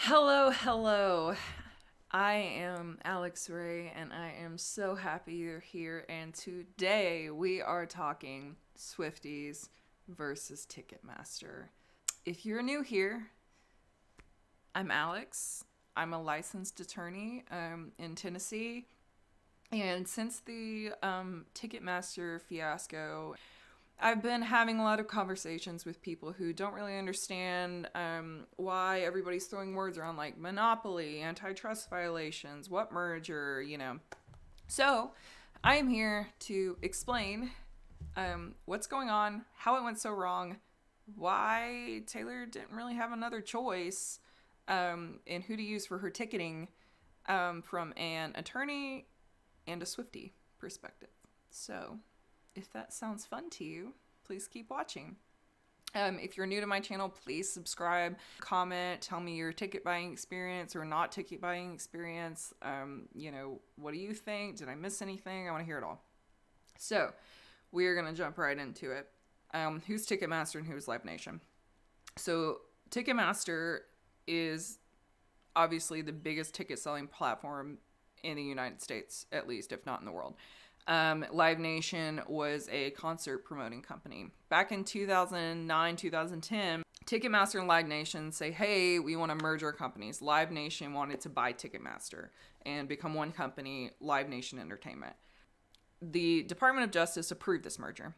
Hello. I am Alex Ray, and I am so happy you're here. And today we are talking Swifties versus Ticketmaster. If you're new here, I'm Alex. I'm a licensed attorney in Tennessee. And since the Ticketmaster fiasco, I've been having a lot of conversations with people who don't really understand why everybody's throwing words around like monopoly, antitrust violations, what merger. So I am here to explain what's going on, how it went so wrong, why Taylor didn't really have another choice, and who to use for her ticketing from an attorney and a Swiftie perspective. So if that sounds fun to you, please keep watching. If you're new to my channel, please subscribe, comment, tell me your ticket buying experience or not ticket buying experience. What do you think? Did I miss anything? I want to hear it all. So we are going to jump right into it. Who's Ticketmaster and who's Live Nation? So Ticketmaster is obviously the biggest ticket selling platform in the United States, at least, if not in the world. Live Nation was a concert promoting company. Back in 2009, 2010, Ticketmaster and Live Nation say, hey, we want to merge our companies. Live Nation wanted to buy Ticketmaster and become one company, Live Nation Entertainment. The Department of Justice approved this merger.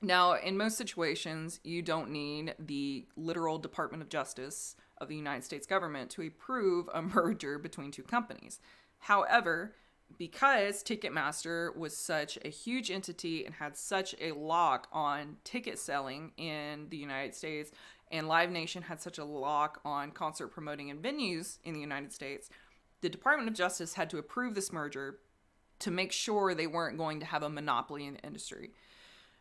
Now, in most situations, you don't need the literal Department of Justice of the United States government to approve a merger between two companies. However, because Ticketmaster was such a huge entity and had such a lock on ticket selling in the United States, and Live Nation had such a lock on concert promoting and venues in the United States, the Department of Justice had to approve this merger to make sure they weren't going to have a monopoly in the industry.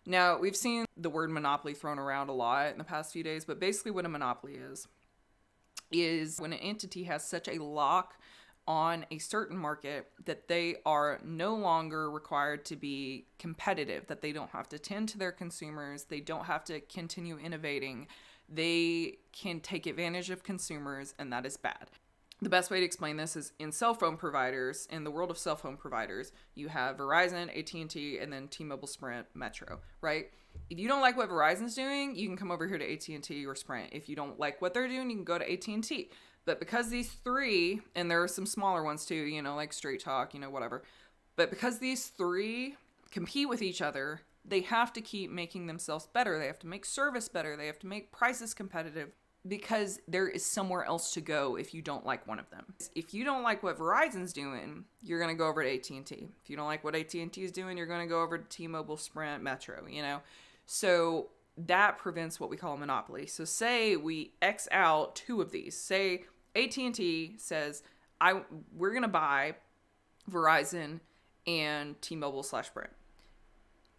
Now, we've seen the word monopoly thrown around a lot in the past few days, but basically what a monopoly is when an entity has such a lock on a certain market that they are no longer required to be competitive, that they don't have to tend to their consumers, they don't have to continue innovating, they can take advantage of consumers, and that is bad. The best way to explain this is in cell phone providers, in the world of cell phone providers, you have Verizon, AT&T, and then T-Mobile, Sprint, Metro, right? If you don't like what Verizon's doing, you can come over here to AT&T or Sprint. If you don't like what they're doing, you can go to AT&T. But because these three, and there are some smaller ones too, like Straight Talk, whatever. But because these three compete with each other, they have to keep making themselves better. They have to make service better. They have to make prices competitive because there is somewhere else to go if you don't like one of them. If you don't like what Verizon's doing, you're going to go over to AT&T. If you don't like what AT&T is doing, you're going to go over to T-Mobile, Sprint, Metro, So that prevents what we call a monopoly. So say we X out two of these. Say AT&T says, we're going to buy Verizon and T-Mobile / Sprint.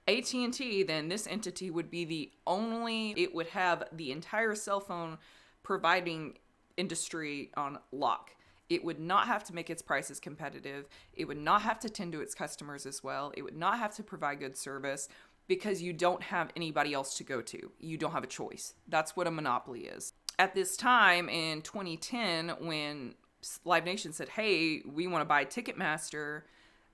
AT&T, then this entity would be it would have the entire cell phone providing industry on lock. It would not have to make its prices competitive. It would not have to tend to its customers as well. It would not have to provide good service because you don't have anybody else to go to. You don't have a choice. That's what a monopoly is. At this time in 2010, when Live Nation said, hey, we want to buy Ticketmaster,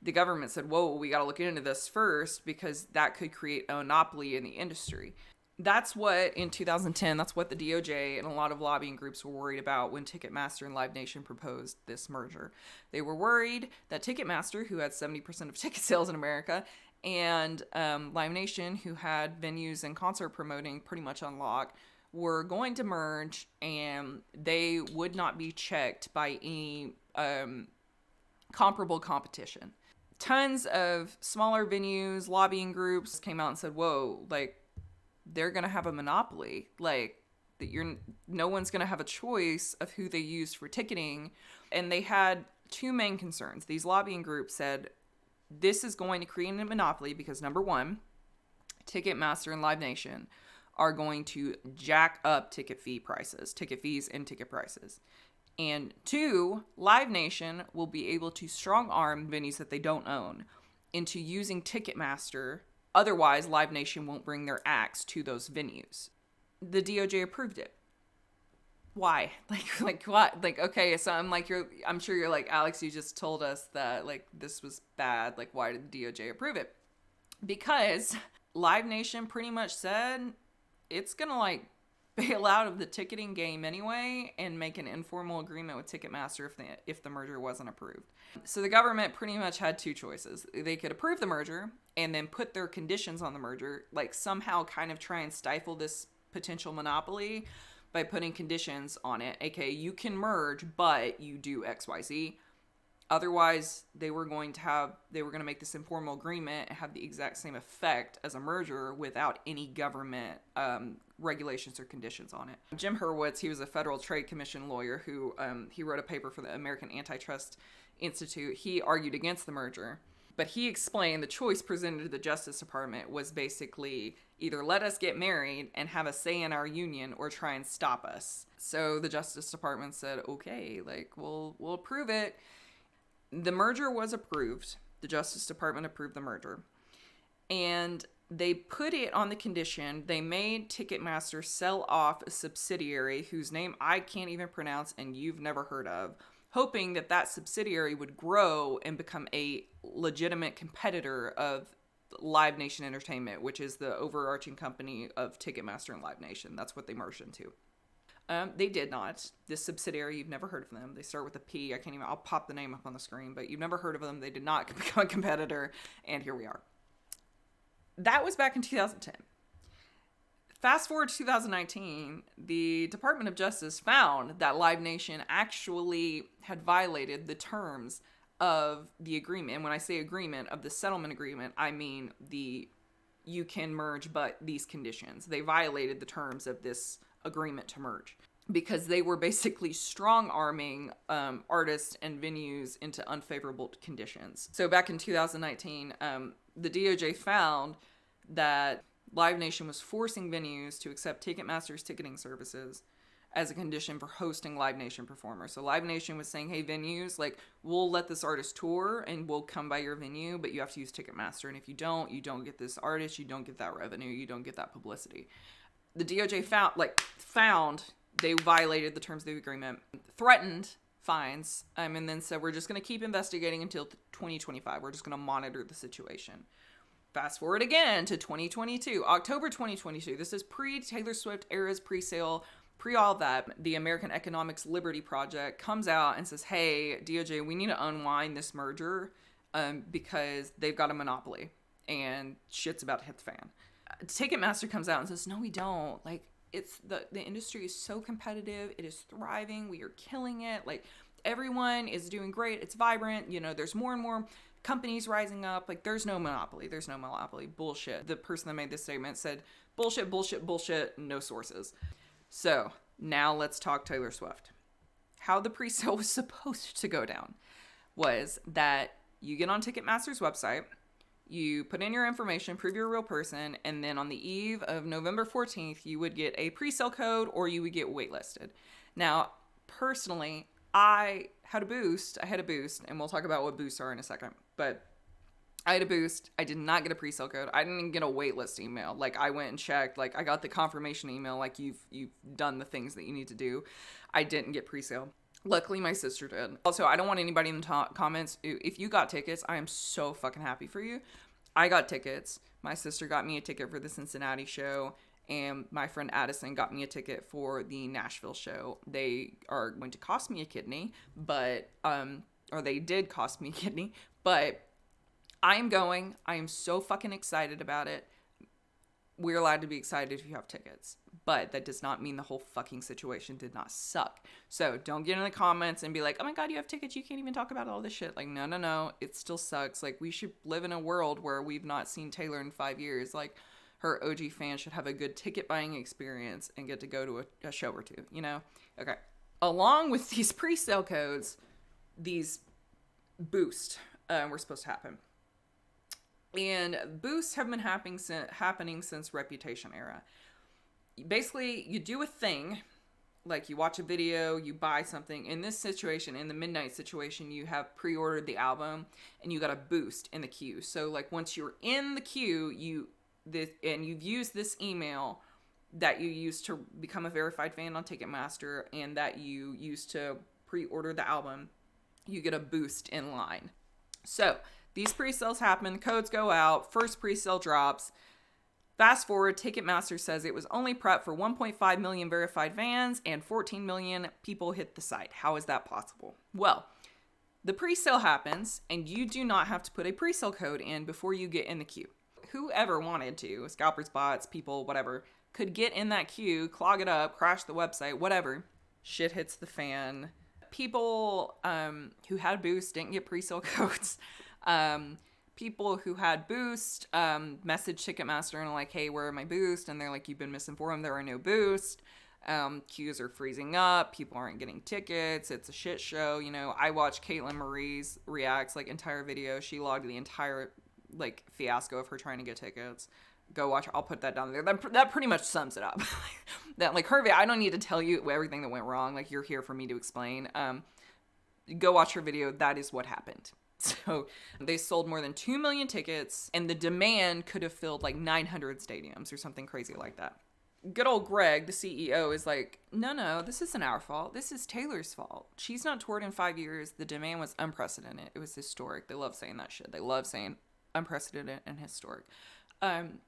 the government said, whoa, we got to look into this first because that could create a monopoly in the industry. That's what, in 2010, that's what the DOJ and a lot of lobbying groups were worried about when Ticketmaster and Live Nation proposed this merger. They were worried that Ticketmaster, who had 70% of ticket sales in America, and Live Nation, who had venues and concert promoting pretty much on lock, were going to merge and they would not be checked by any comparable competition. Tons of smaller venues, lobbying groups came out and said, whoa, they're going to have a monopoly. No one's going to have a choice of who they use for ticketing. And they had two main concerns. These lobbying groups said, this is going to create a monopoly because number one, Ticketmaster and Live Nation are going to jack up ticket fees and ticket prices. And two, Live Nation will be able to strong arm venues that they don't own into using Ticketmaster. Otherwise, Live Nation won't bring their acts to those venues. The DOJ approved it. why? Like what? Like, okay, so I'm sure you're like, Alex, you just told us that like this was bad. Like, why did the DOJ approve it? Because Live Nation pretty much said it's gonna like bail out of the ticketing game anyway and make an informal agreement with Ticketmaster if the merger wasn't approved. So the government pretty much had two choices. They could approve the merger and then put their conditions on the merger, like somehow kind of try and stifle this potential monopoly by putting conditions on it, aka you can merge, but you do XYZ. Otherwise, they were going to make this informal agreement and have the exact same effect as a merger without any government regulations or conditions on it. Jim Hurwitz, he was a Federal Trade Commission lawyer who he wrote a paper for the American Antitrust Institute. He argued against the merger, but he explained the choice presented to the Justice Department was basically either let us get married and have a say in our union or try and stop us. So the Justice Department said, okay, like we'll approve it. The merger was approved. The Justice Department approved the merger. And they put it on the condition, they made Ticketmaster sell off a subsidiary whose name I can't even pronounce and you've never heard of, hoping that that subsidiary would grow and become a legitimate competitor of Live Nation Entertainment, which is the overarching company of Ticketmaster and Live Nation. That's what they merged into. They did not. This subsidiary, you've never heard of them. They start with a P. I'll pop the name up on the screen, but you've never heard of them. They did not become a competitor, and here we are. That was back in 2010. Fast forward to 2019, the Department of Justice found that Live Nation actually had violated the terms of the agreement. And when I say agreement, of the settlement agreement, I mean you can merge, but these conditions. They violated the terms of this agreement to merge because they were basically strong-arming artists and venues into unfavorable conditions. So back in 2019, the DOJ found that Live Nation was forcing venues to accept Ticketmaster's ticketing services as a condition for hosting Live Nation performers. So Live Nation was saying, hey, venues, like, we'll let this artist tour and we'll come by your venue, but you have to use Ticketmaster. And if you don't get this artist, you don't get that revenue, you don't get that publicity. The DOJ found they violated the terms of the agreement, threatened fines, and then said, we're just going to keep investigating until 2025. We're just going to monitor the situation. Fast forward again to 2022, October 2022. This is pre-Taylor Swift era's presale, pre-all of that. The American Economics Liberty Project comes out and says, hey, DOJ, we need to unwind this merger because they've got a monopoly and shit's about to hit the fan. Ticketmaster comes out and says, no, we don't. Like, it's the industry is so competitive. It is thriving. We are killing it. Like, everyone is doing great. It's vibrant. You know, there's more and more companies rising up. Like, there's no monopoly. There's no monopoly. Bullshit. The person that made this statement said, bullshit, bullshit, bullshit, no sources. So now let's talk Taylor Swift. How the presale was supposed to go down was that you get on Ticketmaster's website, you put in your information, prove you're a real person, and then on the eve of November 14th, you would get a presale code or you would get waitlisted. Now, personally, I had a boost, and we'll talk about what boosts are in a second, but I had a boost. I did not get a presale code. I didn't even get a waitlist email. Like, I went and checked. Like, I got the confirmation email, like, you've done the things that you need to do. I didn't get presale. Luckily, my sister did. Also, I don't want anybody in the comments. If you got tickets, I am so fucking happy for you. I got tickets. My sister got me a ticket for the Cincinnati show, and my friend Addison got me a ticket for the Nashville show. They are going to cost me a kidney, but, or they did cost me a kidney, but I am going. I am so fucking excited about it. We're allowed to be excited if you have tickets, but that does not mean the whole fucking situation did not suck. So don't get in the comments and be like, oh my God, you have tickets. You can't even talk about all this shit. Like, no. It still sucks. Like, we should live in a world where we've not seen Taylor in 5 years. Like, her OG fans should have a good ticket buying experience and get to go to a show or two, you know? Okay. Along with these pre-sale codes, these boosts were supposed to happen. And boosts have been happening since Reputation era. Basically, you do a thing, like you watch a video, you buy something. In this situation, in the Midnight situation, you have pre-ordered the album and you got a boost in the queue. So, like, once you're in the queue, and you've used this email, that you use to become a verified fan on Ticketmaster and that you use to pre-order the album, you get a boost in line. So these pre-sales happen, codes go out, first pre-sale drops. Fast forward, Ticketmaster says it was only prepped for 1.5 million verified fans and 14 million people hit the site. How is that possible? Well, the pre-sale happens and you do not have to put a pre-sale code in before you get in the queue. Whoever wanted to, scalpers, bots, people, whatever, could get in that queue, clog it up, crash the website, whatever. Shit hits the fan. People who had Boost didn't get pre-sale codes. People who had Boost message Ticketmaster and like, hey, where are my Boost? And they're like, you've been misinformed. There are no Boost. Queues are freezing up. People aren't getting tickets. It's a shit show. You know, I watched Caitlin Marie's Reacts like entire video. She logged the entire like fiasco of her trying to get tickets. Go watch. I'll put that down there. That pretty much sums it up. That like her, I don't need to tell you everything that went wrong. Like you're here for me to explain. Go watch her video. That is what happened. So they sold more than 2 million tickets and the demand could have filled like 900 stadiums or something crazy like that. Good old Greg, the CEO, is like, no, this isn't our fault. This is Taylor's fault. She's not toured in 5 years. The demand was unprecedented. It was historic. They love saying that shit. They love saying unprecedented and historic.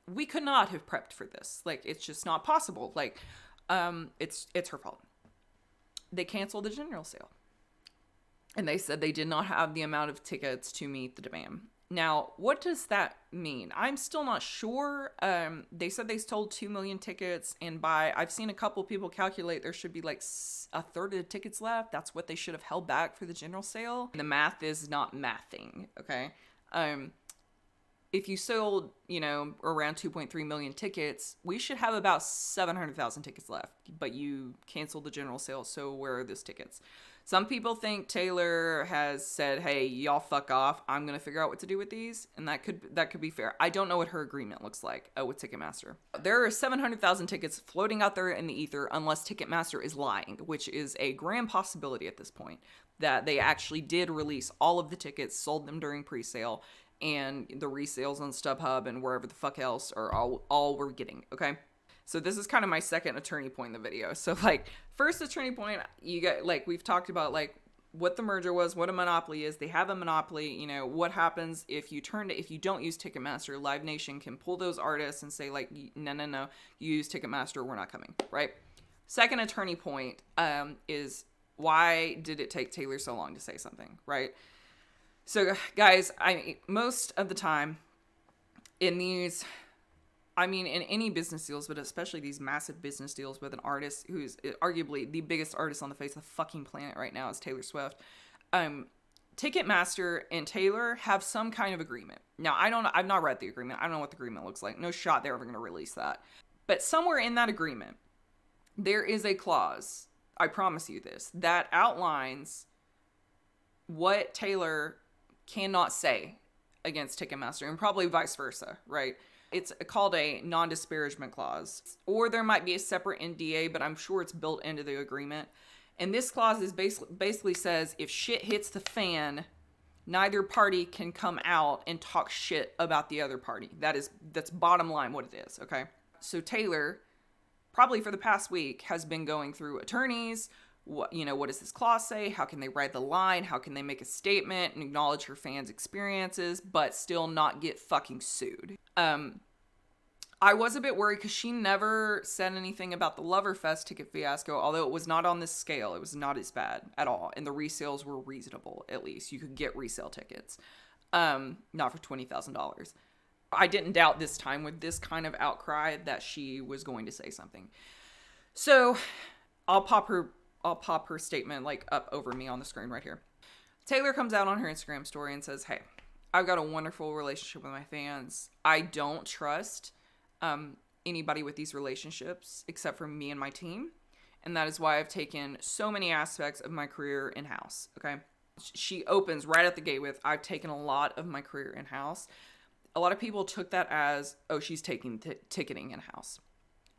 We could not have prepped for this. Like, it's just not possible. Like, it's her fault. They canceled the general sale. And they said they did not have the amount of tickets to meet the demand. Now, what does that mean? I'm still not sure. They said they sold 2 million tickets, and I've seen a couple people calculate there should be like a third of the tickets left. That's what they should have held back for the general sale. The math is not mathing, okay? If you sold, around 2.3 million tickets, we should have about 700,000 tickets left, but you canceled the general sale, so where are those tickets? Some people think Taylor has said, hey, y'all fuck off. I'm going to figure out what to do with these. And that could be fair. I don't know what her agreement looks like with Ticketmaster. There are 700,000 tickets floating out there in the ether unless Ticketmaster is lying, which is a grand possibility at this point, that they actually did release all of the tickets, sold them during pre-sale, and the resales on StubHub and wherever the fuck else are all we're getting, okay? So this is kind of my second attorney point in the video. So like first attorney point, you got like we've talked about like what the merger was, what a monopoly is. They have a monopoly. What happens if you don't use Ticketmaster? Live Nation can pull those artists and say like no, you use Ticketmaster, we're not coming, right? Second attorney point is why did it take Taylor so long to say something, right? So guys, most of the time in any business deals, but especially these massive business deals with an artist who's arguably the biggest artist on the face of the fucking planet right now is Taylor Swift. Ticketmaster and Taylor have some kind of agreement. Now, I've not read the agreement. I don't know what the agreement looks like. No shot they're ever going to release that. But somewhere in that agreement, there is a clause, I promise you this, that outlines what Taylor cannot say against Ticketmaster and probably vice versa, right? It's called a non-disparagement clause, or there might be a separate NDA, but I'm sure it's built into the agreement. And this clause is basically says if shit hits the fan, neither party can come out and talk shit about the other party. That's bottom line what it is, okay? So Taylor, probably for the past week, has been going through attorneys. What does this clause say? How can they write the line? How can they make a statement and acknowledge her fans' experiences, but still not get fucking sued? I was a bit worried because she never said anything about the Loverfest ticket fiasco, although it was not on this scale. It was not as bad at all. And the resales were reasonable, at least. You could get resale tickets. Not for $20,000. I didn't doubt this time with this kind of outcry that she was going to say something. So I'll pop her statement like up over me on the screen right here. Taylor comes out on her Instagram story and says, hey, I've got a wonderful relationship with my fans. I don't trust anybody with these relationships except for me and my team. And that is why I've taken so many aspects of my career in-house, okay? She opens right at the gate with, I've taken a lot of my career in-house. A lot of people took that as, oh, she's taking ticketing in-house.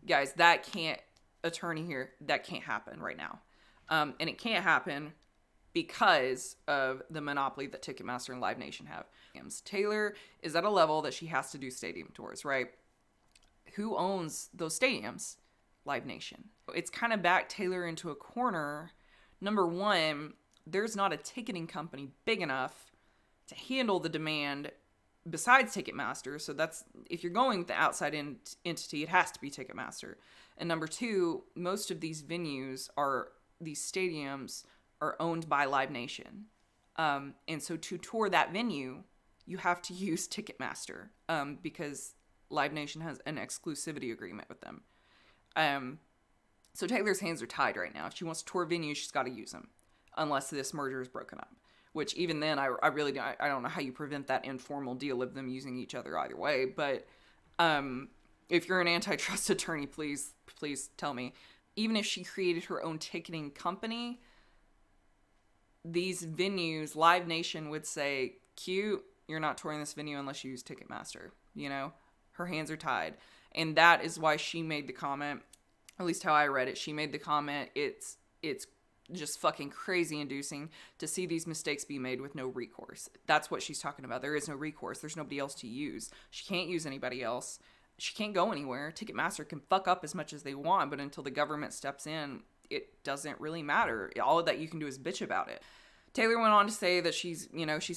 Guys, that can't happen right now. And it can't happen because of the monopoly that Ticketmaster and Live Nation have. Taylor is at a level that she has to do stadium tours, right? Who owns those stadiums? Live Nation. It's kind of backed Taylor into a corner. Number one, there's not a ticketing company big enough to handle the demand besides Ticketmaster. So that's, if you're going with the outside entity, it has to be Ticketmaster. And number two, most of these stadiums are owned by Live Nation. And so to tour that venue, you have to use Ticketmaster because Live Nation has an exclusivity agreement with them. So Taylor's hands are tied right now. If she wants to tour venues, she's got to use them, unless this merger is broken up. Which even then, I really don't know how you prevent that informal deal of them using each other either way. But if you're an antitrust attorney, please tell me. Even if she created her own ticketing company, these venues, Live Nation would say, cute, you're not touring this venue unless you use Ticketmaster. You know, her hands are tied. And that is why she made the comment, at least how I read it. She made the comment, it's just fucking crazy inducing to see these mistakes be made with no recourse. That's what she's talking about. There is no recourse. There's nobody else to use. She can't use anybody else. She can't go anywhere. Ticketmaster can fuck up as much as they want, but until the government steps in, it doesn't really matter. All that you can do is bitch about it. Taylor went on to say that she's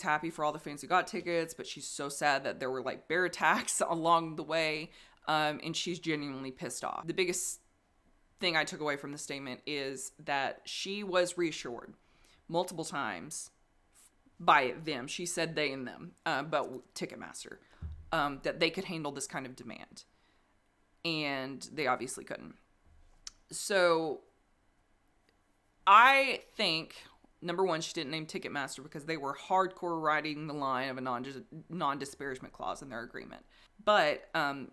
happy for all the fans who got tickets, but she's so sad that there were like bear attacks along the way, and she's genuinely pissed off. The biggest thing I took away from the statement is that she was reassured multiple times by them. She said they and them, but Ticketmaster, that they could handle this kind of demand. And they obviously couldn't. So I think, number one, she didn't name Ticketmaster because they were hardcore riding the line of a non-disparagement clause in their agreement. But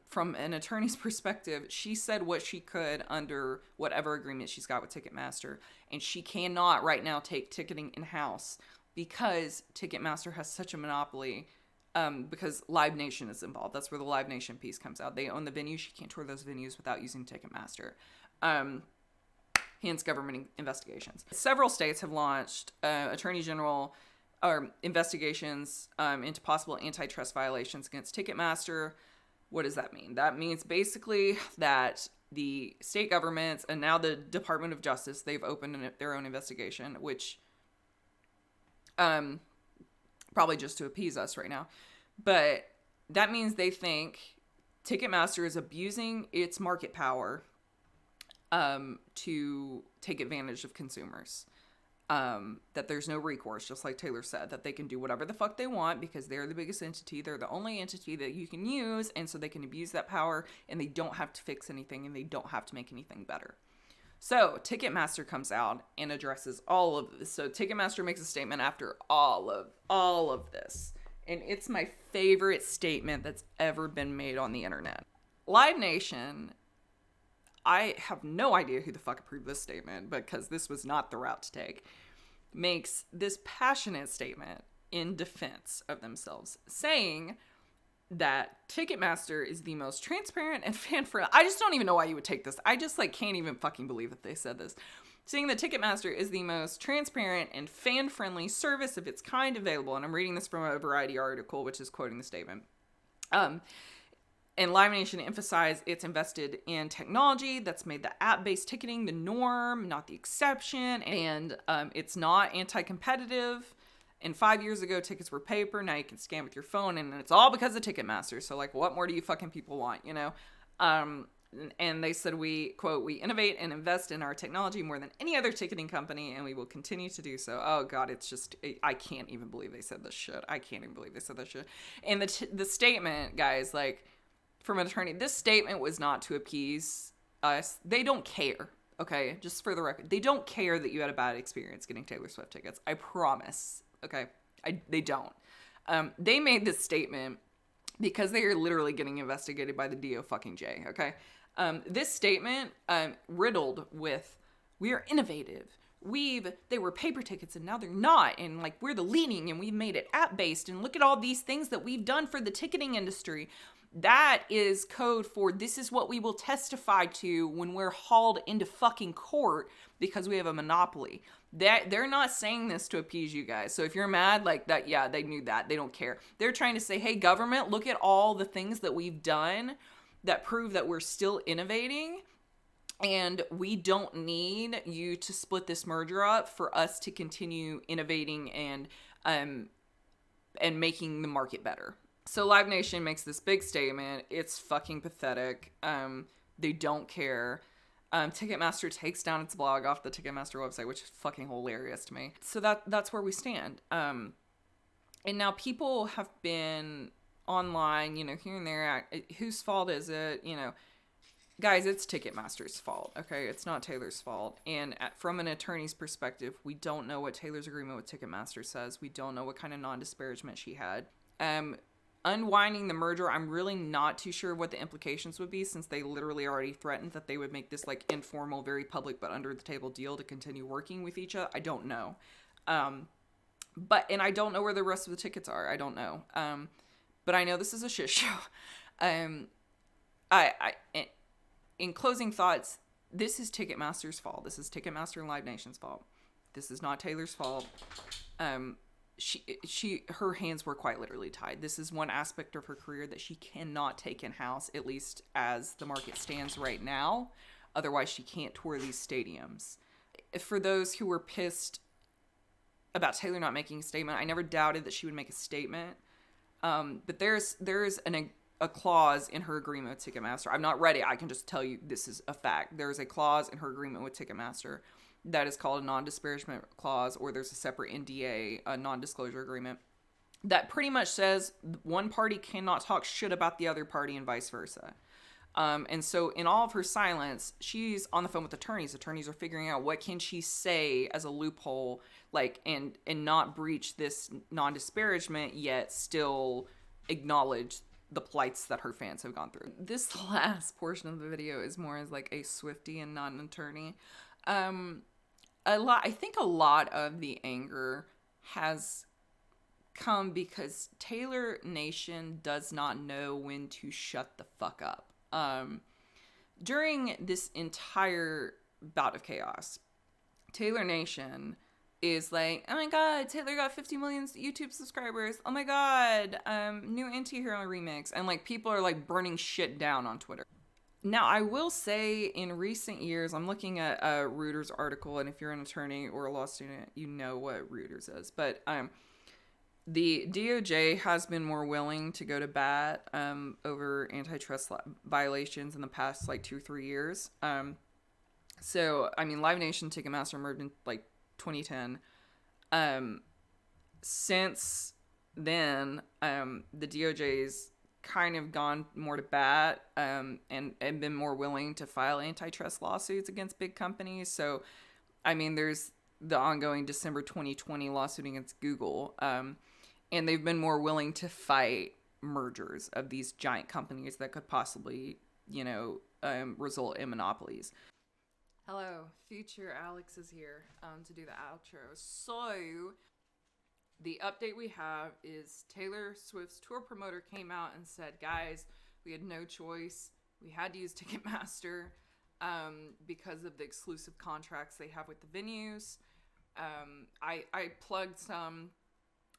from an attorney's perspective, she said what she could under whatever agreement she's got with Ticketmaster. And she cannot right now take ticketing in-house because Ticketmaster has such a monopoly, because Live Nation is involved. That's where the Live Nation piece comes out. They own the venue. She can't tour those venues without using Ticketmaster. Hence government investigations. Several states have launched attorney general or investigations into possible antitrust violations against Ticketmaster. What does that mean? That means basically that the state governments and now the Department of Justice, they've opened their own investigation, which probably just to appease us right now. But that means they think Ticketmaster is abusing its market power to take advantage of consumers. That there's no recourse, just like Taylor said, that they can do whatever the fuck they want because they're the biggest entity. They're the only entity that you can use, and so they can abuse that power, and they don't have to fix anything, and they don't have to make anything better. So Ticketmaster comes out and addresses all of this. So Ticketmaster makes a statement after all of this, and it's my favorite statement that's ever been made on the internet. Live Nation, I have no idea who the fuck approved this statement because this was not the route to take, makes this passionate statement in defense of themselves, saying that Ticketmaster is the most transparent and fan-friendly. I just don't even know why you would take this. I just can't even fucking believe that they said this. Saying that Ticketmaster is the most transparent and fan-friendly service of its kind available. And I'm reading this from a Variety article, which is quoting the statement. And Live Nation emphasized it's invested in technology that's made the app-based ticketing the norm, not the exception. And it's not anti-competitive. And 5 years ago, tickets were paper. Now you can scan with your phone. And it's all because of Ticketmaster. So, what more do you fucking people want, you know? And they said, we, quote, we innovate and invest in our technology more than any other ticketing company, and we will continue to do so. Oh, God, it's just, I can't even believe they said this shit. I can't even believe they said this shit. And the statement, guys, from an attorney, this statement was not to appease us. They don't care, okay? Just for the record. They don't care that you had a bad experience getting Taylor Swift tickets. I promise, okay? They don't. They made this statement because they are literally getting investigated by the DOJ, okay? This statement, riddled with, we are innovative. They were paper tickets and now they're not. And we're the leading and we've made it app-based. And look at all these things that we've done for the ticketing industry. That is code for this is what we will testify to when we're hauled into fucking court because we have a monopoly. They're not saying this to appease you guys. So if you're mad like that, yeah, they knew that. They don't care. They're trying to say, hey, government, look at all the things that we've done that prove that we're still innovating. And we don't need you to split this merger up for us to continue innovating and making the market better. So Live Nation makes this big statement. It's fucking pathetic. They don't care. Ticketmaster takes down its blog off the Ticketmaster website, which is fucking hilarious to me. So that's where we stand. And now people have been online, here and there. Whose fault is it? Guys, it's Ticketmaster's fault, okay? It's not Taylor's fault. And from an attorney's perspective, we don't know what Taylor's agreement with Ticketmaster says. We don't know what kind of non-disparagement she had. Unwinding the merger, I'm really not too sure what the implications would be, since they literally already threatened that they would make this like informal, very public, but under the table deal to continue working with each other. I don't know. And I don't know where the rest of the tickets are. I don't know. But I know this is a shit show. In closing thoughts, this is Ticketmaster's fault. This is Ticketmaster and Live Nation's fault. This is not Taylor's fault. Her hands were quite literally tied. This is one aspect of her career that she cannot take in-house, at least as the market stands right now. Otherwise, she can't tour these stadiums. For those who were pissed about Taylor not making a statement, I never doubted that she would make a statement. But there's a clause in her agreement with Ticketmaster. I'm not ready. I can just tell you this is a fact. There's a clause in her agreement with Ticketmaster that is called a non-disparagement clause, or there's a separate NDA, a non-disclosure agreement, that pretty much says one party cannot talk shit about the other party and vice versa. And so in all of her silence, she's on the phone with attorneys. Attorneys are figuring out what can she say as a loophole, and not breach this non-disparagement, yet still acknowledge the plights that her fans have gone through. This last portion of the video is more as like a Swiftie and not an attorney. I think a lot of the anger has come because Taylor Nation does not know when to shut the fuck up. During this entire bout of chaos, Taylor Nation is like, oh my god, Taylor got 50 million YouTube subscribers. Oh my god, new Anti-Hero remix. And like people are like burning shit down on Twitter. Now, I will say in recent years, I'm looking at a Reuters article, and if you're an attorney or a law student, you know what Reuters is. But the DOJ has been more willing to go to bat over antitrust violations in the past like 2-3 years. So, I mean, Live Nation, Ticketmaster merged in like 2010. Since then, the DOJ's kind of gone more to bat and been more willing to file antitrust lawsuits against big companies. So, I mean, there's the ongoing December 2020 lawsuit against Google. And they've been more willing to fight mergers of these giant companies that could possibly, result in monopolies. Hello, future Alex is here to do the outro. So, the update we have is Taylor Swift's tour promoter came out and said, guys, we had no choice. We had to use Ticketmaster because of the exclusive contracts they have with the venues. I plugged some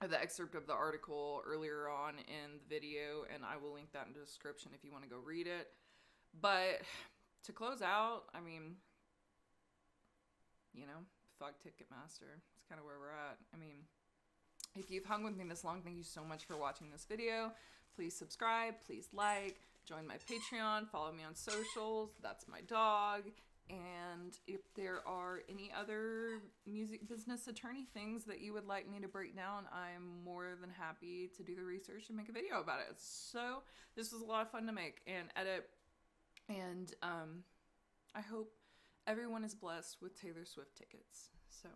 of the excerpt of the article earlier on in the video, and I will link that in the description if you want to go read it. But to close out, I mean, fuck Ticketmaster. It's kind of where we're at. I mean, if you've hung with me this long, thank you so much for watching this video. Please subscribe, please like, join my Patreon, follow me on socials. That's my dog. And if there are any other music business attorney things that you would like me to break down, I'm more than happy to do the research and make a video about it. So this was a lot of fun to make and edit. And I hope everyone is blessed with Taylor Swift tickets. So